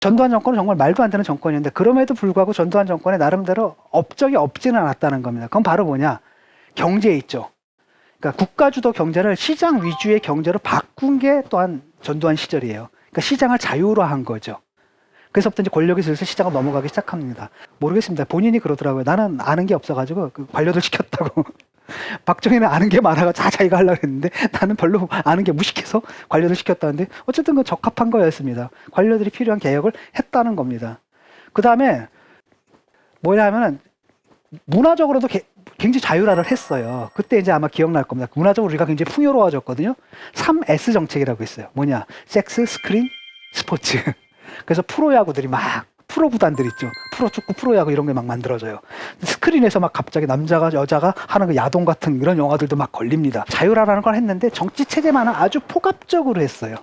전두환 정권은 정말 말도 안 되는 정권이었는데 그럼에도 불구하고 전두환 정권에 나름대로 업적이 없지는 않았다는 겁니다. 그건 바로 뭐냐? 경제에 있죠. 그러니까 국가주도 경제를 시장 위주의 경제로 바꾼 게 또한 전두환 시절이에요. 그러니까 시장을 자유화한 거죠. 그래서부터 이제 권력이 슬슬 시장으로 넘어가기 시작합니다. 모르겠습니다. 본인이 그러더라고요. 나는 아는 게 없어가지고 그 관료들 시켰다고. 박정희는 아는 게 많아가 자기가 하려고 했는데 나는 별로 아는 게 무식해서 관료들 시켰다는데 어쨌든 그 적합한 거였습니다. 관료들이 필요한 개혁을 했다는 겁니다. 그 다음에 뭐냐면은 문화적으로도 굉장히 자율화를 했어요. 그때 이제 아마 기억날 겁니다. 문화적으로 우리가 굉장히 풍요로워졌거든요. 3S 정책이라고 있어요. 뭐냐? 섹스, 스크린, 스포츠. 그래서 프로야구들이 막 프로 구단들 있죠. 프로축구, 프로야구 이런 게 막 만들어져요. 스크린에서 막 갑자기 남자가 여자가 하는 그 야동 같은 이런 영화들도 막 걸립니다. 자율화라는 걸 했는데 정치 체제만은 아주 포괄적으로 했어요.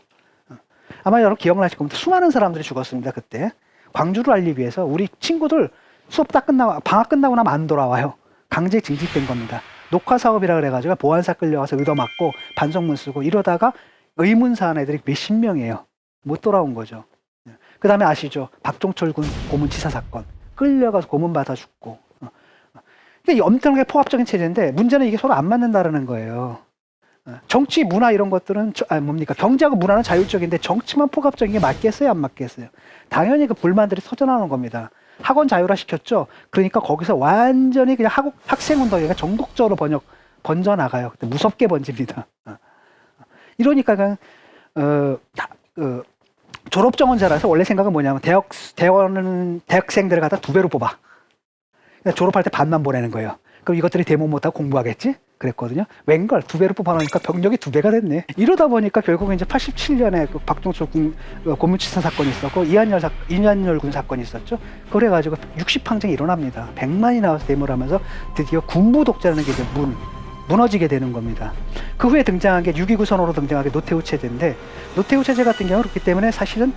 아마 여러분 기억나실 겁니다. 수많은 사람들이 죽었습니다. 그때. 광주를 알리기 위해서 우리 친구들 수업 다 끝나고 방학 끝나고 나면 안 돌아와요. 강제 징집된 겁니다. 녹화 사업이라 그래가지고 보안사 끌려가서 의도맞고 반성문 쓰고 이러다가 의문사한 애들이 몇십 명이에요. 못 돌아온 거죠. 그 다음에 아시죠? 박종철 군 고문치사 사건. 끌려가서 고문받아 죽고. 이게 엄청나게 포합적인 체제인데 문제는 이게 서로 안 맞는다라는 거예요. 정치, 문화 이런 것들은 뭡니까? 경제하고 문화는 자율적인데 정치만 포괄적인 게 맞겠어요? 안 맞겠어요? 당연히 그 불만들이 터져나오는 겁니다. 학원 자율화 시켰죠? 그러니까 거기서 완전히 그냥 학생운동이 전국적으로 번져나가요. 그때 무섭게 번집니다. 이러니까 그냥, 졸업정원제라서 원래 생각은 뭐냐면 대학생들을 갖다 2배로 뽑아. 그러니까 졸업할 때 반만 보내는 거예요. 그럼 이것들이 대모 못하고 공부하겠지? 그랬거든요. 웬걸 2배로 뽑아놓으니까 병력이 2배가 됐네. 이러다 보니까 결국은 이제 87년에 그 박종철 고문치사 사건이 있었고 이한열 군 사건이 있었죠. 그래가지고 60항쟁이 일어납니다. 100만이 나와서 데모를 하면서 드디어 군부 독재라는 게 이제 무너지게 되는 겁니다. 그 후에 등장한 게 6.29 선언으로 등장한 게 노태우 체제인데 노태우 체제 같은 경우는 그렇기 때문에 사실은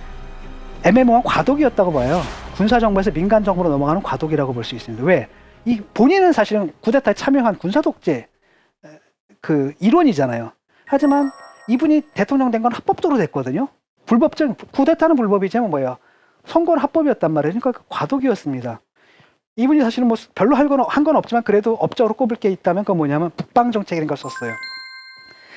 애매모호한 과도기였다고 봐요. 군사정부에서 민간정부로 넘어가는 과도기라고 볼 수 있습니다. 왜? 이 본인은 사실은 쿠데타에 참여한 군사독재 그 일원이잖아요. 하지만 이분이 대통령 된 건 합법적으로 됐거든요. 쿠데타는 불법이지만 뭐예요? 선거는 합법이었단 말이에요. 그러니까 과도기였습니다. 이분이 사실은 뭐 별로 한 건 없지만 그래도 업적으로 꼽을 게 있다면 그건 뭐냐면 북방정책이라는 걸 썼어요.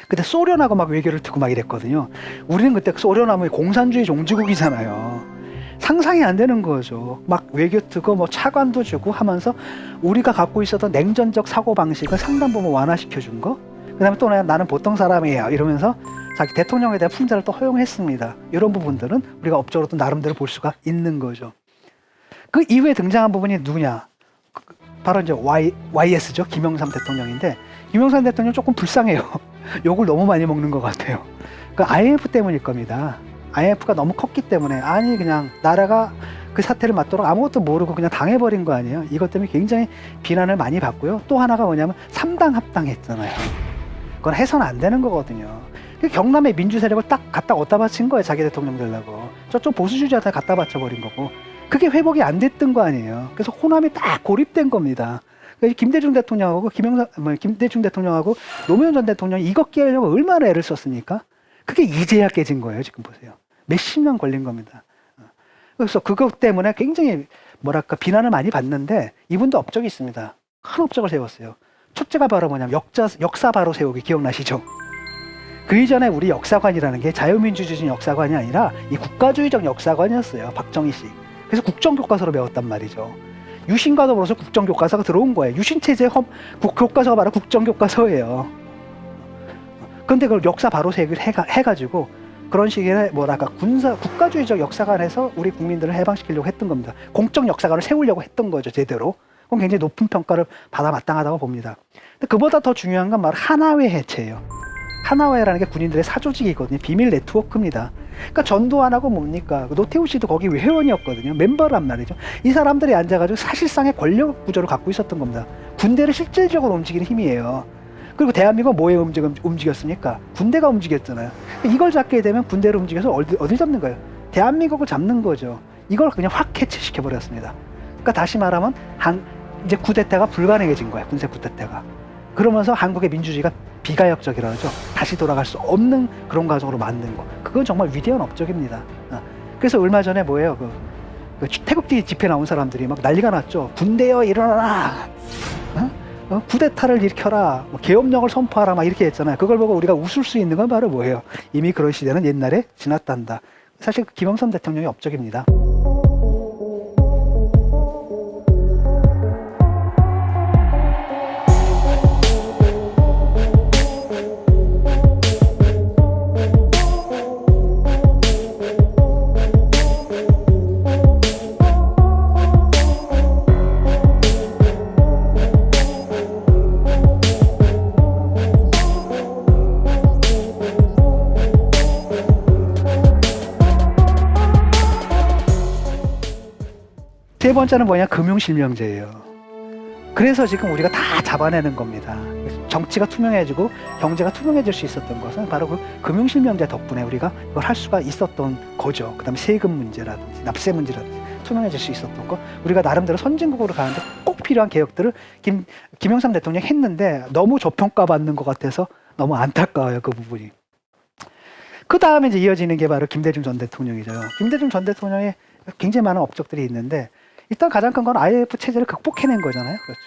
그때 소련하고 막 외교를 두고 막 이랬거든요. 우리는 그때 소련하면 공산주의 종지국이잖아요. 상상이 안 되는 거죠. 막 외교 두고 뭐 차관도 주고 하면서 우리가 갖고 있었던 냉전적 사고방식을 상당 부분 완화시켜 준 거. 그 다음에 또 나는 보통 사람이에요 이러면서 자기 대통령에 대한 풍자를 또 허용했습니다. 이런 부분들은 우리가 업적으로도 나름대로 볼 수가 있는 거죠. 그 이후에 등장한 부분이 누구냐? 바로 이제 YS죠. 김영삼 대통령인데 김영삼 대통령 조금 불쌍해요. 욕을 너무 많이 먹는 것 같아요. 그 IMF 때문일 겁니다. IMF가 너무 컸기 때문에 아니 그냥 나라가 그 사태를 맞도록 아무것도 모르고 그냥 당해버린 거 아니에요. 이것 때문에 굉장히 비난을 많이 받고요. 또 하나가 뭐냐면 3당 합당했잖아요. 그건 해서는 안 되는 거거든요. 경남의 민주 세력을 딱 갖다 어디다 바친 거예요. 자기 대통령 되려고. 저쪽 보수주의자한테 갖다 바쳐버린 거고. 그게 회복이 안 됐던 거 아니에요. 그래서 호남이 딱 고립된 겁니다. 김대중 대통령하고 김대중 대통령하고 노무현 전 대통령이 이거 깨려고 얼마나 애를 썼습니까? 그게 이제야 깨진 거예요. 지금 보세요. 몇십 년 걸린 겁니다. 그래서 그것 때문에 굉장히 뭐랄까 비난을 많이 받는데 이분도 업적이 있습니다. 큰 업적을 세웠어요. 첫째가 바로 뭐냐면 역사 바로 세우기 기억나시죠? 그 이전에 우리 역사관이라는 게 자유민주주의 역사관이 아니라 이 국가주의적 역사관이었어요. 박정희식. 그래서 국정교과서로 배웠단 말이죠. 유신과 더불어서 국정교과서가 들어온 거예요. 유신체제 교과서가 바로 국정교과서예요. 그런데 그걸 역사 바로 세기를 해가지고 그런 식의 뭐랄까 국가주의적 역사관에서 우리 국민들을 해방시키려고 했던 겁니다. 공적 역사관을 세우려고 했던 거죠. 제대로. 그건 굉장히 높은 평가를 받아 마땅하다고 봅니다. 근데 그보다 더 중요한 건 바로 하나회 해체예요. 하나회라는 게 군인들의 사조직이거든요. 비밀 네트워크입니다. 그러니까 전두환하고 뭡니까? 노태우 씨도 거기 회원이었거든요. 멤버란 말이죠. 이 사람들이 앉아가지고 사실상의 권력 구조를 갖고 있었던 겁니다. 군대를 실질적으로 움직이는 힘이에요. 그리고 대한민국은 뭐에 움직였습니까? 군대가 움직였잖아요. 이걸 잡게 되면 군대를 움직여서 어딜 잡는 거예요? 대한민국을 잡는 거죠. 이걸 그냥 확 해체시켜버렸습니다. 그러니까 다시 말하면 이제 쿠데타가 불가능해진 거예요. 군사 쿠데타가. 그러면서 한국의 민주주의가 비가역적이라 하죠. 다시 돌아갈 수 없는 그런 과정으로 만든 거. 그건 정말 위대한 업적입니다. 그래서 얼마 전에 뭐예요? 태극기 집회 나온 사람들이 막 난리가 났죠. 군대여 일어나라. 쿠데타를 일으켜라. 뭐 계엄령을 선포하라. 막 이렇게 했잖아요. 그걸 보고 우리가 웃을 수 있는 건 바로 뭐예요? 이미 그런 시대는 옛날에 지났단다. 사실 김영삼 대통령의 업적입니다. 세 번째는 뭐냐? 금융실명제예요. 그래서 지금 우리가 다 잡아내는 겁니다. 정치가 투명해지고 경제가 투명해질 수 있었던 것은 바로 그 금융실명제 덕분에 우리가 이걸 할 수가 있었던 거죠. 그 다음에 세금 문제라든지 납세 문제라든지 투명해질 수 있었던 것. 우리가 나름대로 선진국으로 가는데 꼭 필요한 개혁들을 김영삼 대통령이 했는데 너무 저평가받는 것 같아서 너무 안타까워요. 그 부분이. 그 다음에 이제 이어지는 게 바로 김대중 전 대통령이죠. 김대중 전 대통령의 굉장히 많은 업적들이 있는데 일단 가장 큰 건 IMF 체제를 극복해낸 거잖아요. 그렇죠.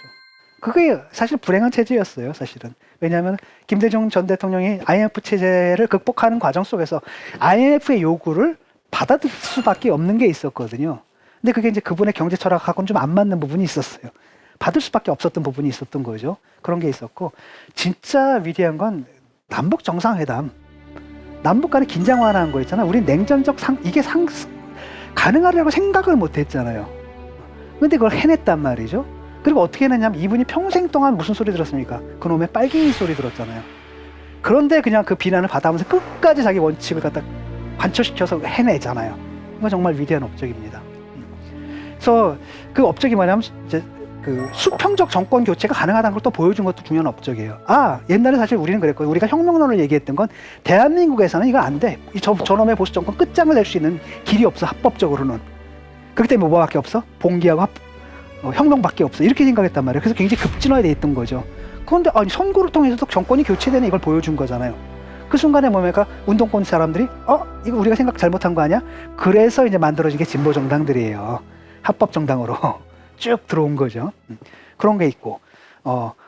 그게 사실 불행한 체제였어요. 사실은. 왜냐하면 김대중 전 대통령이 IMF 체제를 극복하는 과정 속에서 IMF의 요구를 받아들일 수밖에 없는 게 있었거든요. 근데 그게 이제 그분의 경제 철학하고는 좀 안 맞는 부분이 있었어요. 받을 수밖에 없었던 부분이 있었던 거죠. 그런 게 있었고 진짜 위대한 건 남북 정상회담. 남북 간의 긴장 완화한 거 있잖아. 우린 냉전적 이게 가능하려고 생각을 못 했잖아요. 근데 그걸 해냈단 말이죠. 그리고 어떻게 해냈냐면 이분이 평생 동안 무슨 소리 들었습니까? 그놈의 빨갱이 소리 들었잖아요. 그런데 그냥 그 비난을 받아오면서 끝까지 자기 원칙을 갖다 관철시켜서 해내잖아요. 이거 정말 위대한 업적입니다. 그래서 그 업적이 뭐냐면 이제 그 수평적 정권 교체가 가능하다는 걸 또 보여준 것도 중요한 업적이에요. 옛날에 사실 우리는 그랬거든요. 우리가 혁명론을 얘기했던 건 대한민국에서는 이거 안 돼. 저놈의 보수 정권 끝장을 낼 수 있는 길이 없어. 합법적으로는. 그렇기 때문에 뭐밖에 없어? 봉기하고 혁명밖에 없어. 이렇게 생각했단 말이에요. 그래서 굉장히 급진화돼 있던 거죠. 그런데 선거를 통해서도 정권이 교체되는 이걸 보여준 거잖아요. 그 순간에 뭡니까? 운동권 사람들이 이거 우리가 생각 잘못한 거 아니야? 그래서 이제 만들어진 게 진보 정당들이에요. 합법 정당으로 쭉 들어온 거죠. 그런 게 있고.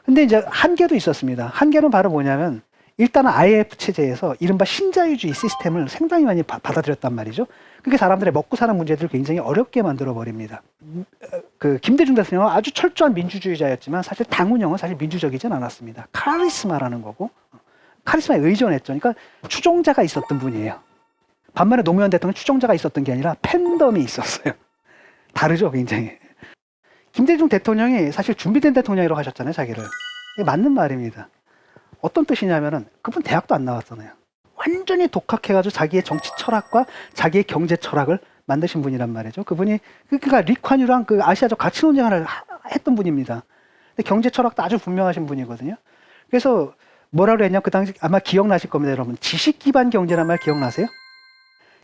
근데 이제 한계도 있었습니다. 한계는 바로 뭐냐면 일단은 IMF 체제에서 이른바 신자유주의 시스템을 상당히 많이 받아들였단 말이죠. 그게 사람들의 먹고 사는 문제들을 굉장히 어렵게 만들어 버립니다. 그 김대중 대통령은 아주 철저한 민주주의자였지만 사실 당 운영은 사실 민주적이진 않았습니다. 카리스마라는 거고 카리스마에 의존했죠. 그러니까 추종자가 있었던 분이에요. 반면에 노무현 대통령 추종자가 있었던 게 아니라 팬덤이 있었어요. 다르죠, 굉장히. 김대중 대통령이 사실 준비된 대통령이라고 하셨잖아요, 자기를. 이게 맞는 말입니다. 어떤 뜻이냐면은 그분 대학도 안 나왔잖아요. 완전히 독학해가지고 자기의 정치 철학과 자기의 경제 철학을 만드신 분이란 말이죠. 그분이 그러니까 리콴유랑 그 아시아적 가치 논쟁을 했던 분입니다. 근데 경제 철학도 아주 분명하신 분이거든요. 그래서 뭐라 그랬냐? 그 당시 아마 기억나실 겁니다, 여러분. 지식 기반 경제란 말 기억나세요?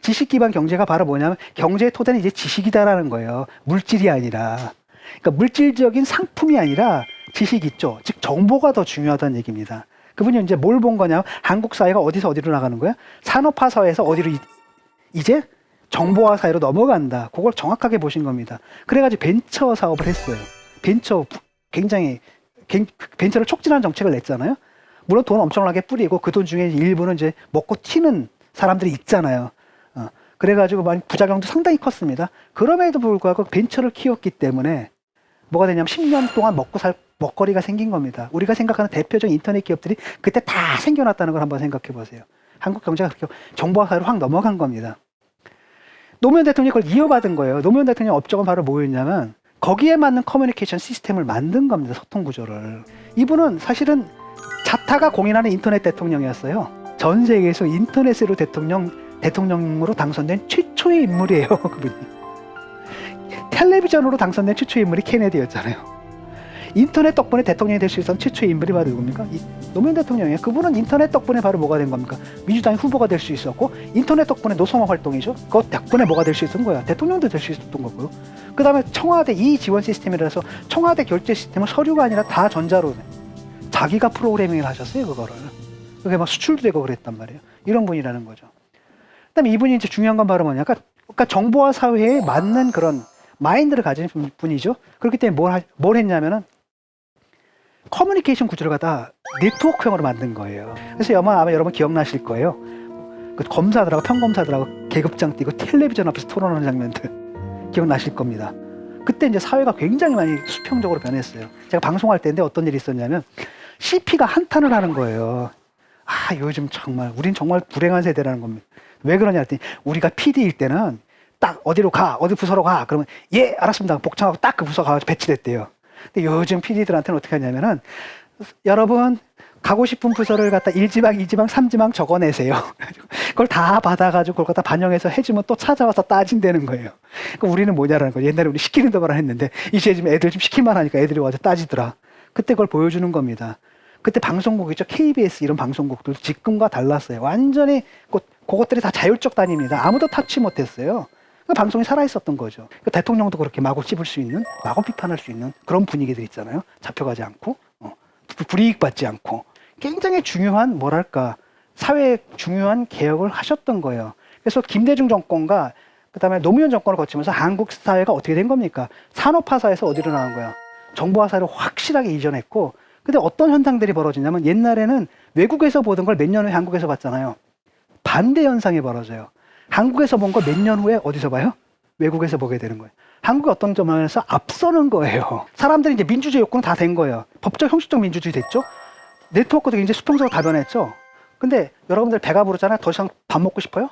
지식 기반 경제가 바로 뭐냐면 경제의 토대는 이제 지식이다라는 거예요. 물질이 아니라. 그러니까 물질적인 상품이 아니라 지식 있죠. 즉 정보가 더 중요하다는 얘기입니다. 그분이 이제 뭘 본 거냐? 한국 사회가 어디서 어디로 나가는 거야? 산업화 사회에서 어디로 이제 정보화 사회로 넘어간다. 그걸 정확하게 보신 겁니다. 그래가지고 벤처 사업을 했어요. 굉장히 벤처를 촉진하는 정책을 냈잖아요. 물론 돈 엄청나게 뿌리고 그 돈 중에 일부는 이제 먹고 튀는 사람들이 있잖아요. 그래가지고 부작용도 상당히 컸습니다. 그럼에도 불구하고 벤처를 키웠기 때문에 뭐가 되냐면 10년 동안 먹고 살 먹거리가 생긴 겁니다. 우리가 생각하는 대표적인 인터넷 기업들이 그때 다 생겨났다는 걸 한번 생각해 보세요. 한국 경제가 그렇게 정보화 사회로 확 넘어간 겁니다. 노무현 대통령이 그걸 이어받은 거예요. 노무현 대통령 업적은 바로 뭐였냐면 거기에 맞는 커뮤니케이션 시스템을 만든 겁니다. 소통 구조를. 이분은 사실은 자타가 공인하는 인터넷 대통령이었어요. 전 세계에서 인터넷으로 대통령으로 당선된 최초의 인물이에요. 그분이. 텔레비전으로 당선된 최초의 인물이 케네디였잖아요. 인터넷 덕분에 대통령이 될 수 있었던 최초의 인물이 바로 누굽니까? 노무현 대통령이에요. 그분은 인터넷 덕분에 바로 뭐가 된 겁니까? 민주당의 후보가 될 수 있었고 인터넷 덕분에 노선화 활동이죠. 그것 덕분에 뭐가 될 수 있었던 거야? 대통령도 될 수 있었던 거고요. 그 다음에 청와대 지원 시스템이라서 청와대 결제 시스템은 서류가 아니라 다 전자로 자기가 프로그래밍을 하셨어요. 그거를. 그게 막 수출도 되고 그랬단 말이에요. 이런 분이라는 거죠. 그 다음에 이분이 이제 중요한 건 바로 뭐냐? 그러니까 그러니까 정보화 사회에 맞는 그런 마인드를 가진 분이죠. 그렇기 때문에 뭘 했냐면은 커뮤니케이션 구조를 갖다 네트워크형으로 만든 거예요. 그래서 아마 여러분 기억나실 거예요. 그 검사들하고 평검사들하고 계급장 뛰고 텔레비전 앞에서 토론하는 장면들 기억나실 겁니다. 그때 이제 사회가 굉장히 많이 수평적으로 변했어요. 제가 방송할 때인데 어떤 일이 있었냐면 CP가 한탄을 하는 거예요. 아, 요즘 정말 우린 정말 불행한 세대라는 겁니다. 왜 그러냐 했더니 우리가 PD일 때는 딱 어디로 가, 어디 부서로 가. 그러면 예, 알았습니다. 복창하고 딱 그 부서 가서 배치됐대요. 근데 요즘 PD들한테는 어떻게 하냐면은 여러분 가고 싶은 부서를 갖다 1지방, 2지방, 3지방 적어내세요. 그걸 다 받아가지고 그걸 갖다 반영해서 해주면 또 찾아와서 따진다는 거예요. 그러니까 우리는 뭐냐라는 거예요. 옛날에 우리 시키는 대로만 했는데 이제 지금 애들 좀 시키만 하니까 애들이 와서 따지더라. 그때 그걸 보여주는 겁니다. 그때 방송국 있죠. KBS 이런 방송국들 지금과 달랐어요. 완전히 그것들이 다 자율적 단위입니다. 아무도 타치 못했어요. 그 방송이 살아있었던 거죠. 그 대통령도 그렇게 마구 씹을 수 있는, 마구 비판할 수 있는 그런 분위기들 있잖아요. 잡혀가지 않고, 불이익 받지 않고. 굉장히 중요한, 뭐랄까, 사회에 중요한 개혁을 하셨던 거예요. 그래서 김대중 정권과 그 다음에 노무현 정권을 거치면서 한국 사회가 어떻게 된 겁니까? 산업화사에서 어디로 나온 거야? 정보화 사회로 확실하게 이전했고, 근데 어떤 현상들이 벌어지냐면 옛날에는 외국에서 보던 걸 몇 년 후에 한국에서 봤잖아요. 반대 현상이 벌어져요. 한국에서 본 거 몇 년 후에 어디서 봐요? 외국에서 보게 되는 거예요. 한국이 어떤 점에서 앞서는 거예요. 사람들이 이제 민주주의 욕구는 다 된 거예요. 법적 형식적 민주주의 됐죠? 네트워크도 이제 수평적으로 다 변했죠? 근데 여러분들 배가 부르잖아요. 더 이상 밥 먹고 싶어요?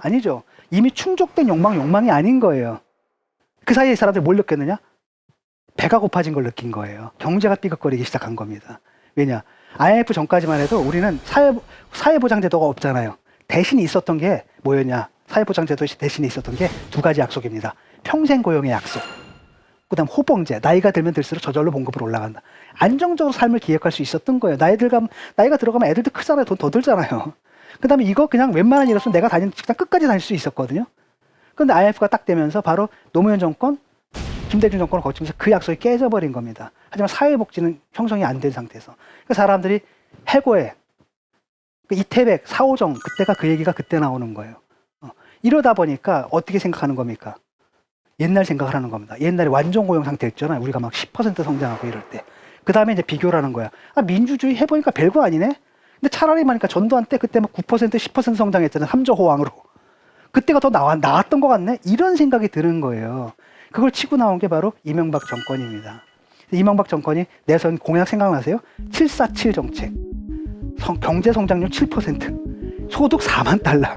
아니죠. 이미 충족된 욕망이 아닌 거예요. 그 사이에 사람들이 뭘 느꼈느냐? 배가 고파진 걸 느낀 거예요. 경제가 삐걱거리기 시작한 겁니다. 왜냐? IMF 전까지만 해도 우리는 사회보장제도가 없잖아요. 대신 있었던 게 뭐였냐? 사회보장제도 대신에 있었던 게 두 가지 약속입니다. 평생 고용의 약속. 그 다음 호봉제. 나이가 들면 들수록 저절로 봉급으로 올라간다. 안정적으로 삶을 기획할 수 있었던 거예요. 나이가 들어가면 애들도 크잖아요. 돈 더 들잖아요. 그 다음에 이거 그냥 웬만한 일 없으면 내가 다니는 직장 끝까지 다닐 수 있었거든요. 그런데 IMF가 딱 되면서 바로 노무현 정권, 김대중 정권을 거치면서 그 약속이 깨져버린 겁니다. 하지만 사회복지는 형성이 안 된 상태에서. 그 사람들이 해고해. 이태백, 사오정, 그때가 그 얘기가 그때 나오는 거예요. 이러다 보니까 어떻게 생각하는 겁니까? 옛날 생각을 하는 겁니다. 옛날에 완전 고용 상태였잖아요. 우리가 막 10% 성장하고 이럴 때. 그 다음에 이제 비교를 하는 거야. 아, 민주주의 해보니까 별거 아니네? 근데 차라리 말이니까 전두환 때 그때 막 9%, 10% 성장했잖아요. 삼조 호황으로. 그때가 더 나았던 것 같네? 이런 생각이 드는 거예요. 그걸 치고 나온 게 바로 이명박 정권입니다. 이명박 정권이 내선 공약 생각나세요? 747 정책. 경제 성장률 7%. 소득 4만 달러.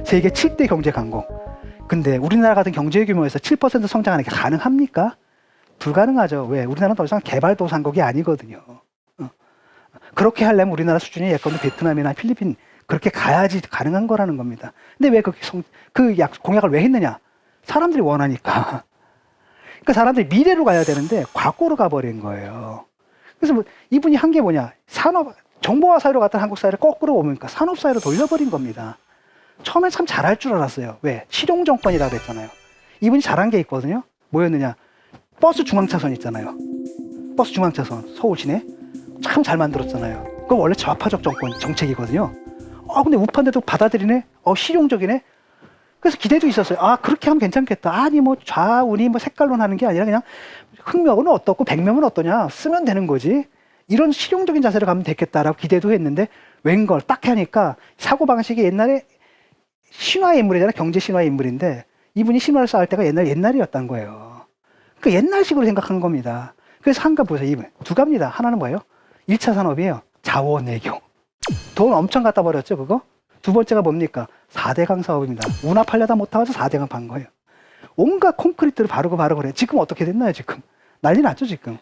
세계 7대 경제 강국. 근데 우리나라 같은 경제 규모에서 7% 성장하는 게 가능합니까? 불가능하죠. 왜? 우리나라는 더 이상 개발도상국이 아니거든요. 그렇게 하려면 우리나라 수준이 예컨대 베트남이나 필리핀 그렇게 가야지 가능한 거라는 겁니다. 근데 왜 공약을 왜 했느냐? 사람들이 원하니까. 그러니까 사람들이 미래로 가야 되는데 과거로 가버린 거예요. 그래서 뭐 이분이 한 게 뭐냐? 정보화 사회로 갔던 한국 사회를 거꾸로 오니까 산업 사회로 돌려버린 겁니다. 처음엔 참 잘할 줄 알았어요. 왜? 실용 정권이라고 그랬잖아요. 이분이 잘한 게 있거든요. 뭐였느냐? 버스 중앙차선 있잖아요. 버스 중앙차선 서울 시내 참 잘 만들었잖아요. 그거 원래 좌파적 정책이거든요. 근데 우파인데도 받아들이네. 실용적이네. 그래서 기대도 있었어요. 아, 그렇게 하면 괜찮겠다. 아니 뭐 좌우니 뭐 색깔론 하는 게 아니라 그냥 흑명은 어떻고 백명은 어떠냐 쓰면 되는 거지. 이런 실용적인 자세로 가면 되겠다라고 기대도 했는데 웬걸 딱 하니까 사고방식이 옛날에 신화의 인물이잖아요. 경제 신화의 인물인데 이분이 신화를 쌓을 때가 옛날이었단 거예요. 그러니까 옛날식으로 생각하는 겁니다. 그래서 한가 보세요. 이분 두 가지입니다. 하나는 뭐예요? 1차 산업이에요. 자원 외교. 돈 엄청 갖다 버렸죠, 그거? 두 번째가 뭡니까? 4대강 사업입니다. 운합하려다 못하면서 4대강 판 거예요. 온갖 콘크리트를 바르고 그래. 지금 어떻게 됐나요, 지금? 난리 났죠, 지금.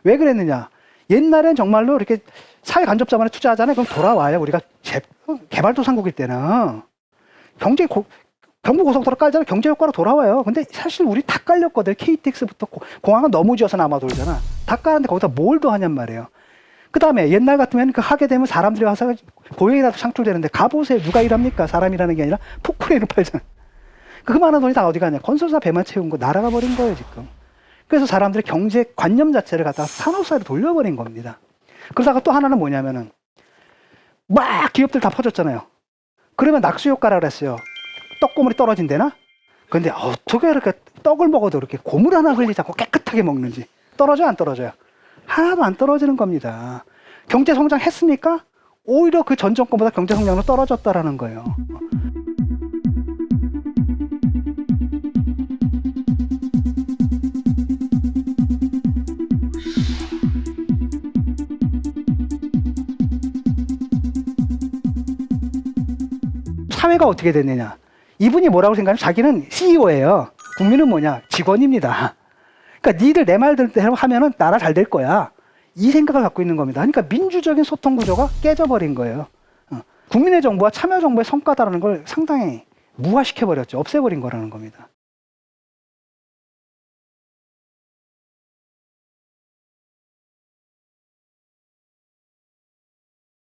왜 그랬느냐? 옛날엔 정말로 이렇게 사회 간접자본에 투자하잖아요. 그럼 돌아와요. 우리가 개발도상국일 때는. 경부고속도로 깔잖아요. 경제 효과로 돌아와요. 근데 사실 우리 다 깔렸거든. KTX부터 공항은 너무 지어서 남아 돌잖아. 다 까는데 거기다 뭘 더 하냔 말이에요. 그 다음에 옛날 같으면 그 하게 되면 사람들이 와서 고용이라도 창출되는데 가보세요. 누가 일합니까? 사람이라는 게 아니라 포크레인을 팔잖아. 그 많은 돈이 다 어디 가냐? 건설사 배만 채운 거 날아가 버린 거예요, 지금. 그래서 사람들의 경제 관념 자체를 갖다가 산업사회로 돌려버린 겁니다. 그러다가 또 하나는 뭐냐면은 막 기업들 다 퍼졌잖아요. 그러면 낙수효과라고 그랬어요. 떡고물이 떨어진대나? 근데 어떻게 이렇게 떡을 먹어도 이렇게 고물 하나 흘리지 않고 깨끗하게 먹는지. 떨어져요, 안 떨어져요? 하나도 안 떨어지는 겁니다. 경제 성장했습니까? 오히려 그 전 정권보다 경제 성장은 떨어졌다라는 거예요. 사회가 어떻게 됐느냐? 이분이 뭐라고 생각하면 자기는 CEO예요. 국민은 뭐냐? 직원입니다. 그러니까 니들 내 말대로 하면은 나라 잘 될 거야. 이 생각을 갖고 있는 겁니다. 그러니까 민주적인 소통 구조가 깨져버린 거예요. 국민의 정부와 참여정부의 성과다라는 걸 상당히 무화시켜버렸죠. 없애버린 거라는 겁니다.